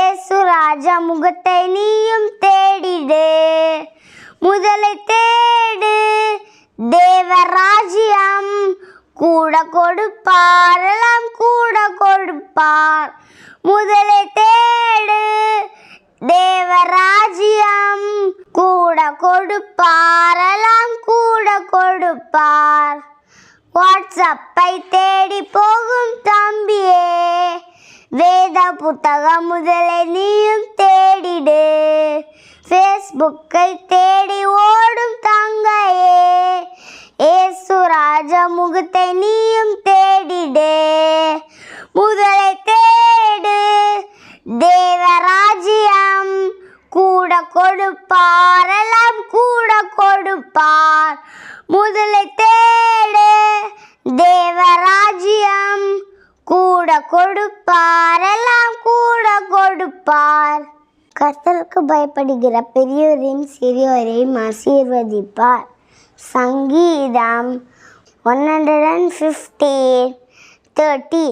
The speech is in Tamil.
ஏசு ராஜா முகத்தை நீயும் தேடிடு. முதலை தேடு, தேவராஜ்யம் கூட கொடுப்பார், எல்லாம் கூட கொடுப்பார். முதலை தேடு, தேவராஜ்யம் கூட கொடுப்பார், எல்லாம் கூட கொடுப்பார். வாட்ஸ்அப்பை தேடி போகும் தம்பியே, வேத புத்தகம் முதலை நீயும் தேடிடு. ஃபேஸ்புக்கை தேடி ஓடும் தங்கையே, ஏசு ராஜா முகத்தை நீயும் தேடிடு. முதலை தேடு, தேவராஜ்யம் கூட கொடுப்பார், எல்லாம் கூட கொடுப்பார். முதலை தேடு, தேவராஜ்யம் கூட கொடுப்பார், எல்லாம் கூட கொடுப்பார். கர்த்தருக்கு பயப்படுகிற பெரியோரையும் சிறியோரையும் ஆசீர்வதிப்பார். சங்கீதம் 115:13.